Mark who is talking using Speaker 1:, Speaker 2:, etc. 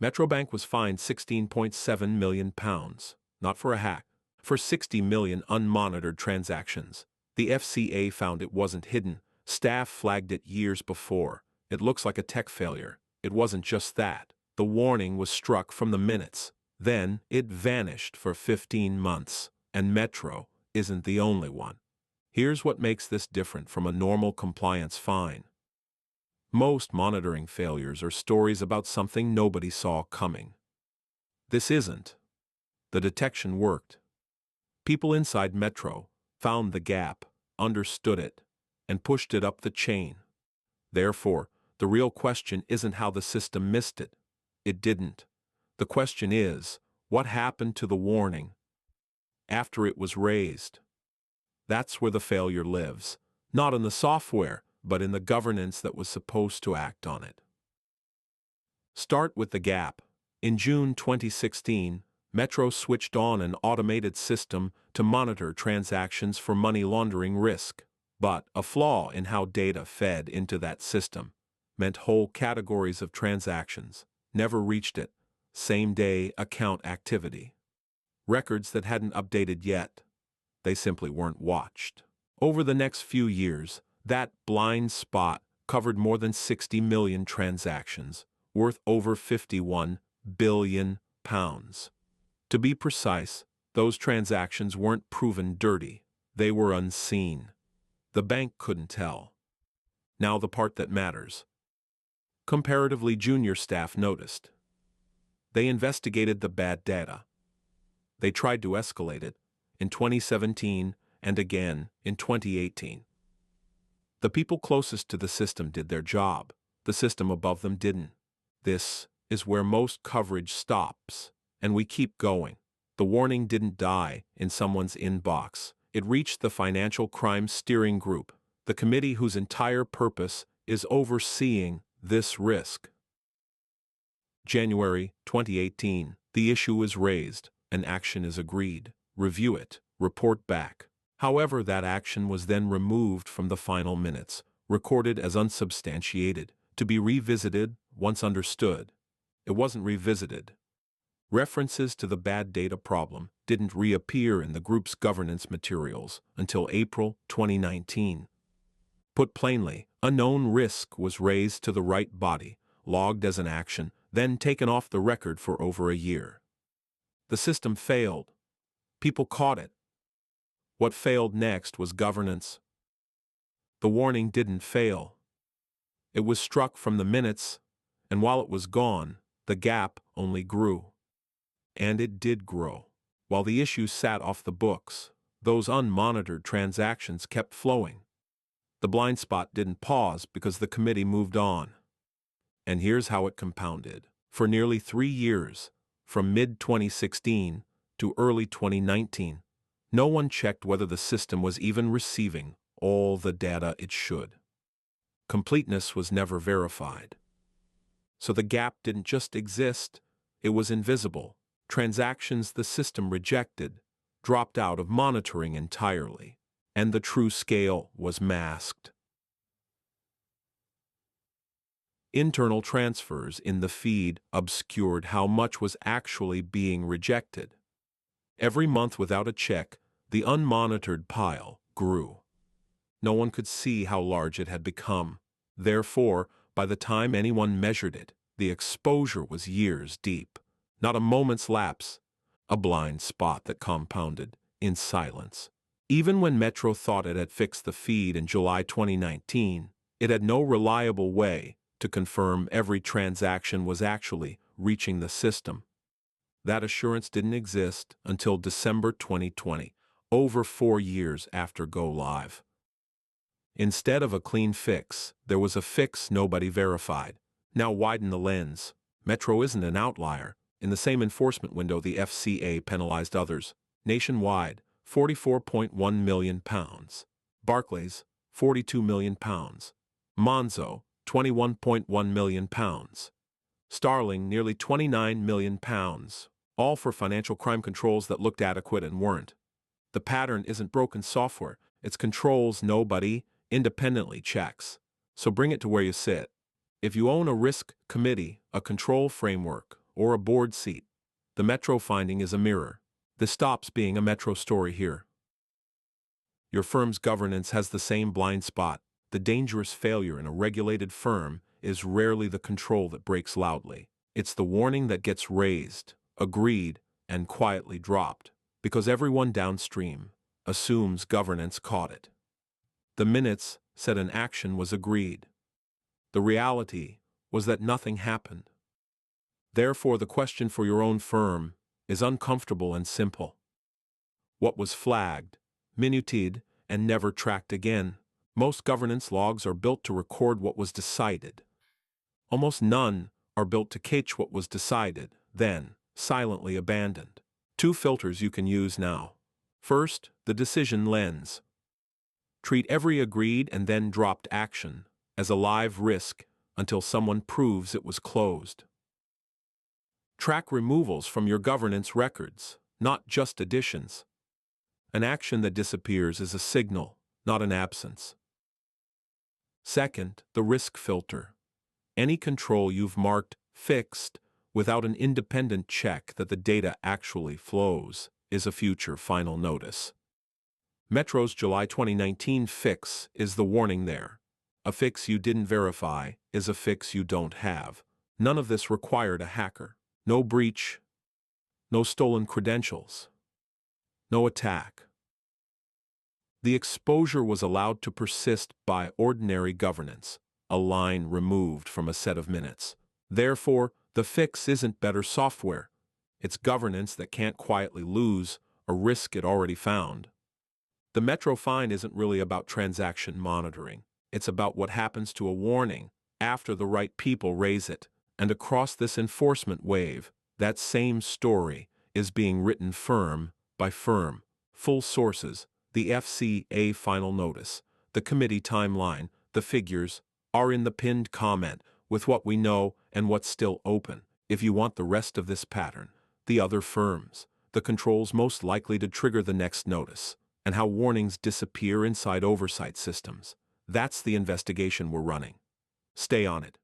Speaker 1: Metrobank was fined £16.7 million, not for a hack, for 60 million unmonitored transactions. The FCA found it wasn't hidden. Staff flagged it years before. It looks like a tech failure. It wasn't just that. The warning was struck from the minutes. Then it vanished for 15 months. And Metro isn't the only one. Here's what makes this different from a normal compliance fine. Most monitoring failures are stories about something nobody saw coming. This isn't. The detection worked. People inside Metro found the gap, understood it, and pushed it up the chain. Therefore, the real question isn't how the system missed it. It didn't. The question is, what happened to the warning after it was raised? That's where the failure lives, not in the software, but in the governance that was supposed to act on it. Start with the gap. In June 2016, Metro switched on an automated system to monitor transactions for money laundering risk. But a flaw in how data fed into that system meant whole categories of transactions never reached it. Same-day account activity. Records that hadn't updated yet. They simply weren't watched. Over the next few years, that blind spot covered more than 60 million transactions, worth over £51 billion. To be precise, those transactions weren't proven dirty. They were unseen. The bank couldn't tell. Now the part that matters. Comparatively junior staff noticed. They investigated the bad data. They tried to escalate it in 2017 and again in 2018. The people closest to the system did their job. The system above them didn't. This is where most coverage stops, and we keep going. The warning didn't die in someone's inbox. It reached the Financial Crimes Steering Group, the committee whose entire purpose is overseeing this risk. January 2018. The issue is raised, an action is agreed. Review it, report back. However, that action was then removed from the final minutes, recorded as unsubstantiated, to be revisited once understood. It wasn't revisited. References to the bad data problem didn't reappear in the group's governance materials until April 2019. Put plainly, a known risk was raised to the right body, logged as an action, then taken off the record for over a year. The system failed. People caught it. What failed next was governance. The warning didn't fail. It was struck from the minutes, and while it was gone, the gap only grew. And it did grow. While the issue sat off the books, those unmonitored transactions kept flowing. The blind spot didn't pause because the committee moved on. And here's how it compounded. For nearly 3 years, from mid-2016 to early 2019, no one checked whether the system was even receiving all the data it should. Completeness was never verified. So the gap didn't just exist, it was invisible. Transactions the system rejected dropped out of monitoring entirely, and the true scale was masked. Internal transfers in the feed obscured how much was actually being rejected. Every month without a check, the unmonitored pile grew. No one could see how large it had become. Therefore, by the time anyone measured it, the exposure was years deep. Not a moment's lapse, a blind spot that compounded in silence. Even when Metro thought it had fixed the feed in July 2019, it had no reliable way to confirm every transaction was actually reaching the system. That assurance didn't exist until December 2020, over 4 years after go live. Instead of a clean fix, there was a fix nobody verified. Now widen the lens. Metro isn't an outlier. In the same enforcement window, the FCA penalized others. Nationwide, £44.1 million. Barclays, £42 million. Monzo, £21.1 million. Starling, nearly £29 million. All for financial crime controls that looked adequate and weren't. The pattern isn't broken software, it's controls nobody independently checks. So bring it to where you sit. If you own a risk committee, a control framework, or a board seat. The Metro finding is a mirror. This stops being a Metro story here. Your firm's governance has the same blind spot. The dangerous failure in a regulated firm is rarely the control that breaks loudly. It's the warning that gets raised, agreed, and quietly dropped, because everyone downstream assumes governance caught it. The minutes said an action was agreed. The reality was that nothing happened. Therefore, the question for your own firm is uncomfortable and simple. What was flagged, minuted, and never tracked again? Most governance logs are built to record what was decided. Almost none are built to catch what was decided, then silently abandoned. Two filters you can use now. First, the decision lens. Treat every agreed and then dropped action as a live risk until someone proves it was closed. Track removals from your governance records, not just additions. An action that disappears is a signal, not an absence. Second, the risk filter. Any control you've marked fixed without an independent check that the data actually flows is a future final notice. Metro's July 2019 fix is the warning there. A fix you didn't verify is a fix you don't have. None of this required a hacker. No breach, no stolen credentials, no attack. The exposure was allowed to persist by ordinary governance, a line removed from a set of minutes. Therefore, the fix isn't better software. It's governance that can't quietly lose a risk it already found. The Metro fine isn't really about transaction monitoring. It's about what happens to a warning after the right people raise it. And across this enforcement wave, that same story is being written firm by firm. Full sources, the FCA final notice, the committee timeline, the figures are in the pinned comment with what we know and what's still open. If you want the rest of this pattern, the other firms, the controls most likely to trigger the next notice, and how warnings disappear inside oversight systems, that's the investigation we're running. Stay on it.